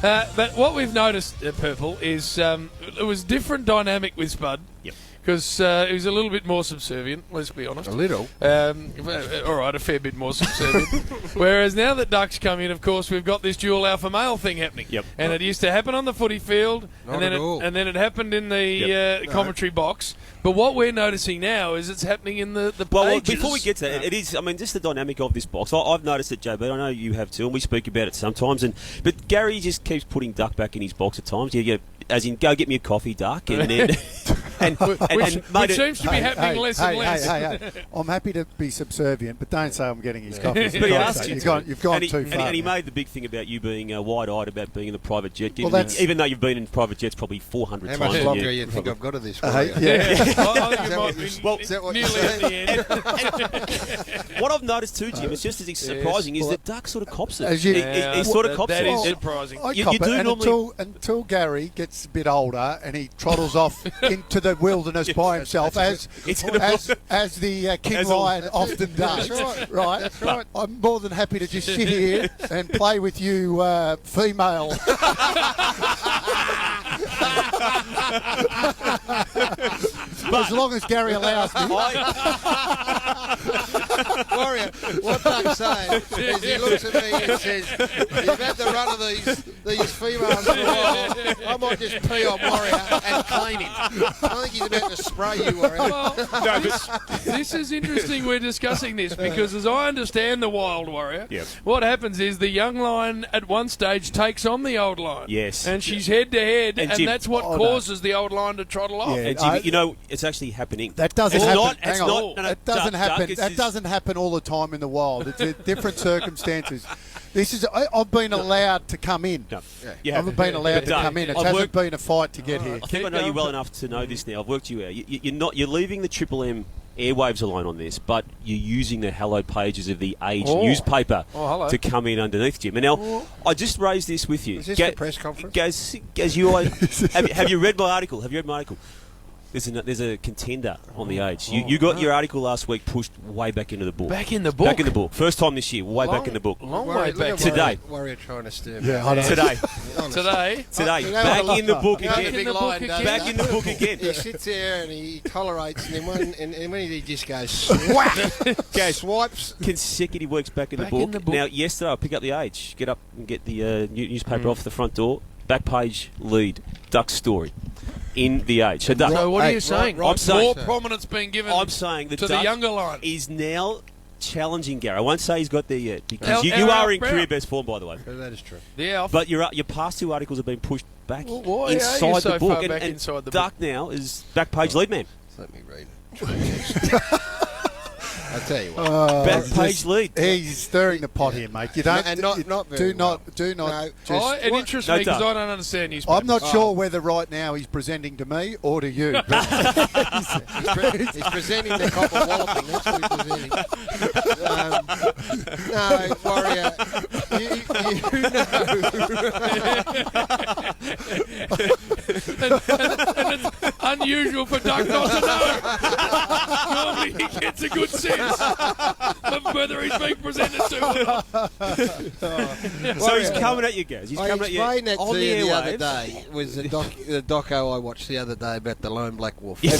But what we've noticed at Purple is it was different dynamic with Spud. Yep. Because he was a little bit more subservient, let's be honest. A little. All right, a fair bit more subservient. Whereas now that Duck's come in, of course, we've got this dual alpha male thing happening. Yep. And it used to happen on the footy field, Not and at all. then it happened in the commentary box. But what we're noticing now is it's happening in the pages. Well, before we get to that, it is, I mean, just the dynamic of this box. I've noticed it, JB. I know you have too, and we speak about it sometimes. But Gary just keeps putting Duck back in his box at times. As in, go get me a coffee, Duck, and then... which seems to be happening less and less. Hey, I'm happy to be subservient, but don't say I'm getting his coffee. But he asked you You've gone too far. And he made the big thing about you being wide-eyed about being in the private jet. Well, even though you've been in private jets probably 400 How times. much longer you think I've got of this? Yeah. I think it might be Is that what you're nearly at the end. What I've noticed too, Jim, it's just as surprising, is that Duck sort of cops it. As you- He sort of cops That it. is surprising. I You cop do it, and normally- until Gary gets a bit older and he trottles off into the wilderness by himself, as the King As Lion often does. Right? That's right. I'm more than happy to just sit here and play with you, female. As long as Gary allows me. Warrior, what Doug's saying is he looks at me and says, you've had the run of these females for a while. I might just pee on Warrior and clean him. I think he's about to spray you, Warrior. Well, this is interesting we're discussing this because as I understand the Wild Warrior, what happens is the young lion at one stage takes on the old lion. Yes. And she's head to head, and Jim- that's what causes the old lion to trottle off. Yeah. And Jimmy, you know, it's actually happening. That doesn't It's happen. not- Hang it's on. not- no, no, That doesn't Duck, happen. it's That just- doesn't happen all the time in the wild. It's different circumstances. I've been allowed to come in. No. I've been allowed to Duck, come in. It I've hasn't worked- been a fight to get here. I think I know you well enough to know this now. I've worked you out. You're leaving the Triple M airwaves alone on this, but you're using the hallowed pages of the Age newspaper to come in underneath, Jim. And now, I just raised this with you. Is this the press conference? Gaz, have you read my article? Have you read my article? There's a contender on the Age. You got your article last week pushed way back into the book. Back in the book? Back in the book. First time this year, way back in the book. Long Warrior, way look back. at Today. Warrior trying to steer. Yeah, I know. Today. Today. Back in the book You know, the again. big the lion book does again. Back that. in the book again. He sits there and he tolerates, and then when he just goes swap, swipes. Consecutive weeks back in the Back book. in the book. Now, yesterday I pick up the Age, get up and get the newspaper off the front door. Back page lead, Duck's story in the Age. So, Duck, So what are Hey, you saying? right, I'm saying- More prominence being given I'm saying that to the Duck younger lion. is now challenging Gary. I won't say he's got there yet because Al- you Al are in Brown. career best form, by the way. That is true. Yeah, But your past two articles have been pushed back Well, why are you inside so the book. far back and inside the Duck now is back page lead man. Let me read it. I'll tell you what. Back page lead. He's stirring the pot here, mate. You don't. And not very do not. well. Do not. No. Just, it interests No, me because Duck. I don't understand newspapers. I'm not sure whether right now he's presenting to me or to you. But He's presenting the copper walloping. That's what he's presenting. No, Warrior, and it's unusual for Duck not to know. Normally he gets a good sense of whether he's being presented to. So he's coming at you guys. He's I coming at you explained that on to you the other airwaves. day. Was the doco I watched the other day about the lone black wolf. Yeah.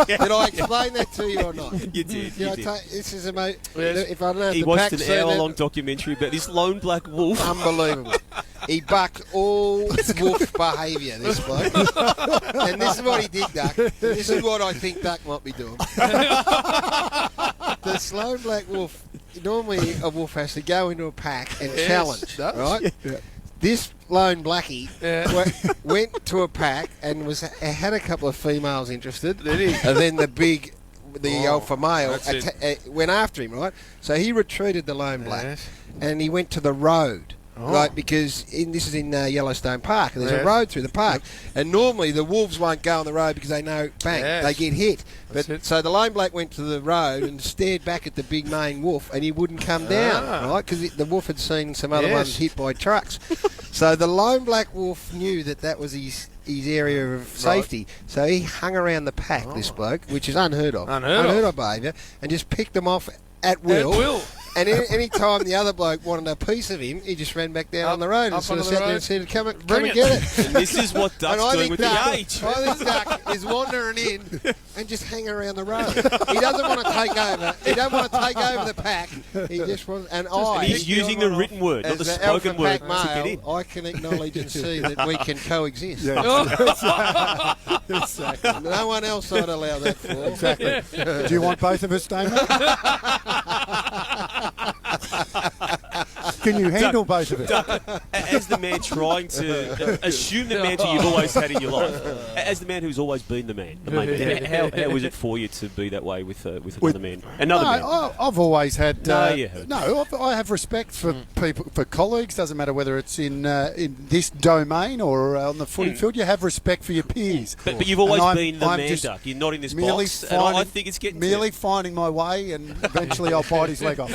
Did I explain that to you or not? You did. You know, You did. this is about. Yes. If I don't have He the watched pack an seen hour-long it, documentary about this lone black wolf. unbelievable. He bucked all wolf behaviour, this bloke. And this is what he did, Duck. This is what I think Duck might be doing. The slow black wolf, normally a wolf has to go into a pack and challenge, does. right? Yeah. This lone blackie went to a pack and had a couple of females interested, and then the alpha male went after him, right? So he retreated the lone black, and he went to the road. Right, because this is in Yellowstone Park, and there's a road through the park, and normally the wolves won't go on the road because they know, bang, they get hit. But so the lone black went to the road and stared back at the big main wolf, and he wouldn't come down, right? Because the wolf had seen some other ones hit by trucks. So the lone black wolf knew that was his area of safety, so he hung around the pack. This bloke, which is unheard of behaviour, and just picked them off at will. And any time the other bloke wanted a piece of him, he just ran back down on the road and sort of sat there and said, come and get it. And this is what Duck's doing with the age. I think Duck is wandering in and just hanging around the road. He doesn't want to take over. He don't want to take over the pack. He just wants... And he's using the written word, not the spoken word, to get in. I can acknowledge and see that we can coexist. Yeah. Exactly. No one else I'd allow that for. Exactly. Do you want both of us, Damon? Can you handle both of us? As the man trying to assume the mantle you've always had in your life, as the man who's always been the main man, how is it for you to be that way with another man? Another man? I've always had... I have respect for people, for colleagues. Doesn't matter whether it's in this domain or on the footy field. You have respect for your peers. But you've always been the man, Duck. You're not in this box. And I think it's getting merely finding my way, and eventually I'll bite his leg off.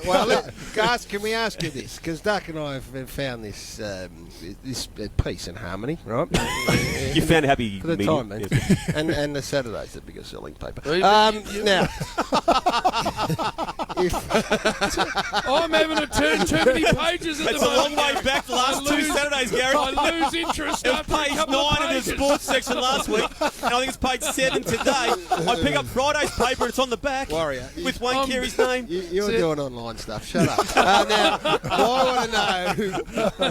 Well, guys, can we ask you this? Because Duck and I have found this peace and harmony, right? You found a happy for the medium. time, man. And the Saturday's the biggest selling paper. Now, I'm having to turn too many pages at the moment. It's a long way back the last two Saturdays, Gary. I lose interest. It was page 9 of the sports section last week, and I think it's page 7 today. I pick up Friday's paper, and it's on the back. Warrior. With Wayne Carey's name. You're doing online stuff. Shut up. Now, I want to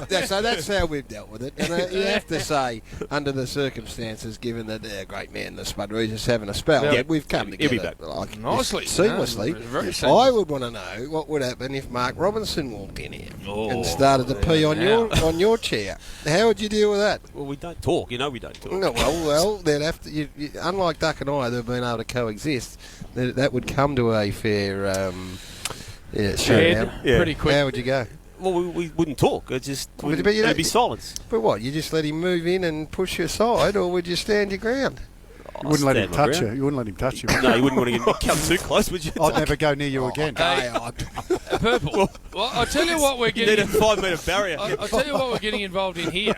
know. So that's how we've dealt with it. And you have to say, under the circumstances, given that our great man, the Spud Regis, having a spell, we've come together. He'll be back. Like, nicely. Seamlessly. Very seamless. I would want to know what would happen if Mark Robinson walked in here and started to pee on your chair. How would you deal with that? Well, we don't talk. We don't talk. No, well, they'd have to. Unlike Duck and I, they've been able to coexist. That would come to a fair showdown. Pretty quick. How would you go? Well, we wouldn't talk. It'd be silence. But what? You just let him move in and push you aside, or would you stand your ground? You wouldn't let him touch you. You wouldn't let him touch you. No, you wouldn't want to come too close, would you? I'd never go near you again. Purple. Well, I'll tell you what we're getting. Need a 5-metre barrier. I'll tell you what we're getting involved in here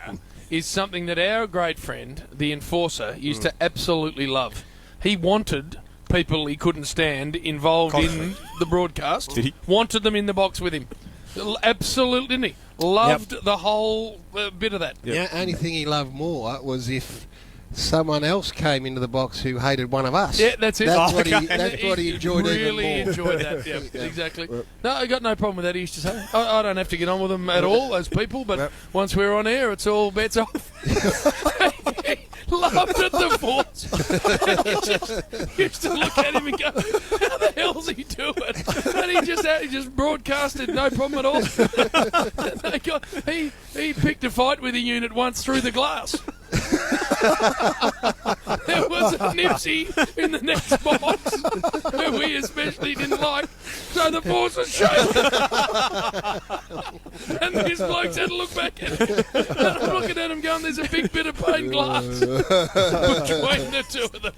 is something that our great friend, the Enforcer, used to absolutely love. He wanted people he couldn't stand involved in the broadcast. Did he? Wanted them in the box with him. Absolutely, didn't he? Loved the whole bit of that. Yep. The only thing he loved more was if someone else came into the box who hated one of us. Yeah, that's it. That's what he enjoyed really even more. Enjoyed that, yeah, exactly. No, I got no problem with that, he used to say. I don't have to get on with them at all as people, but once we're on air, it's all bets off. Loved it, the Force. He used to look at him and go, how the hell's he doing? And he just broadcasted, no problem at all. He picked a fight with a unit once through the glass. There was a Nipsey in the next box who we especially didn't like, so the Force was shaking. And these blokes had to look back at him. And I'm looking at him going, there's a big bit of pane glass between the two of them.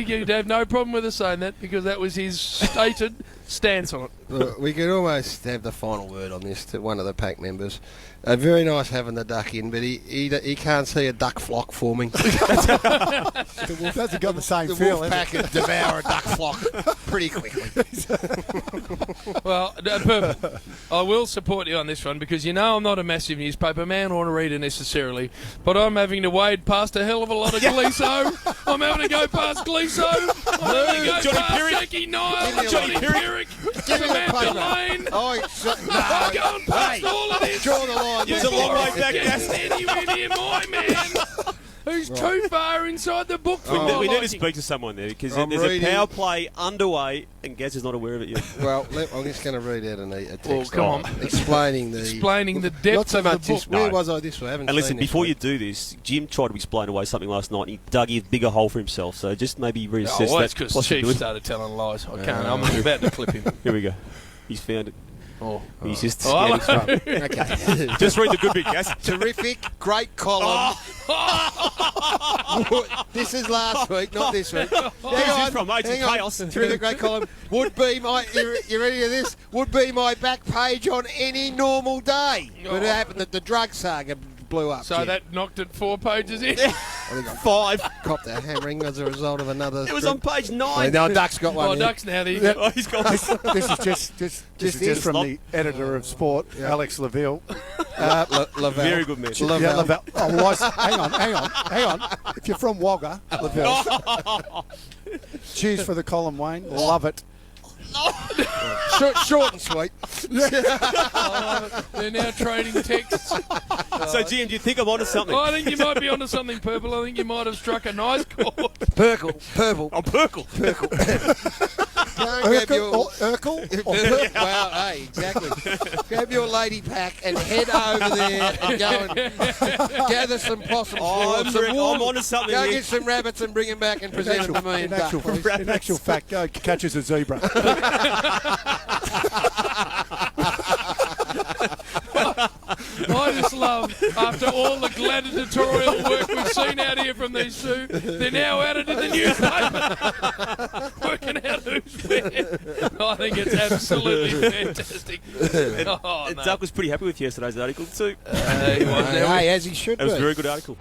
He'd have no problem with us saying that because that was his stated stance on it. We could almost have the final word on this to one of the pack members. Very nice having the duck in, but he can't see a duck flock forming. The wolf hasn't got the same feel. The wolf pack would devour a duck flock pretty quickly. Well, Purple, I will support you on this one because you know I'm not a massive newspaper man or a reader necessarily, but I'm having to wade past a hell of a lot of Gleeso. I'm having to go past Gleeso. I'm having to go Johnny past Pierrick. Jackie Niles, Johnny Pierrick, Samantha Lane. I'm going past all of this. Draw the line. It's a long way back, Gas. Anywhere near my man. Who's too far inside the book for We need to speak to someone there because there's a power play underway and Gaz is not aware of it yet. Well, I'm just going to read out a text. Well, come on. Explaining the depth not so of much the book. Where was I this week? I haven't And listen, seen this before week. you do this, Jim tried to explain away something last night and he dug a bigger hole for himself. So just maybe reassess well, that. that's because Chief started telling lies. I can't. I'm about to clip him. Here we go. He's found it. He's just hello. Okay. Just read the good bit, Gaz. Terrific, great column. This is last week, not this week. Where's this from, mate? It's chaos. Terrific, great column. Would be my. You ready to this? Would be my back page on any normal day. But it happened that the drug saga blew up. So Jim. that knocked it 4 pages in. think I 5. copped a hammering as a result of another. It was on page 9. No, Duck's got one. Oh, here. Duck's now. There you go. Oh, he's got This is just from the editor of Sport, Alex Laville. Lavelle. Very good mention. Yeah, Lavelle. Oh, well, hang on. If you're from Wagga, Lavelle. Cheers for the column, Wayne. Love it. Short and sweet. They're now trading texts. So, GM, do you think I'm onto something? I think you might be onto something, Purple. I think you might have struck a nice chord. Purple. I'm Purple. Urkel? Well, hey, exactly. Grab your lady pack and head over there and go and gather some possums. I'm onto something Go here. get some rabbits and bring them back and present them to me. In actual fact, go catches a zebra. I just love, after all the gladiatorial work we've seen out here from these two, they're now added in the newspaper, working out who's where. I think it's absolutely fantastic. Oh, no. Duck was pretty happy with yesterday's article too. Hey, as he should be. It was a very good article.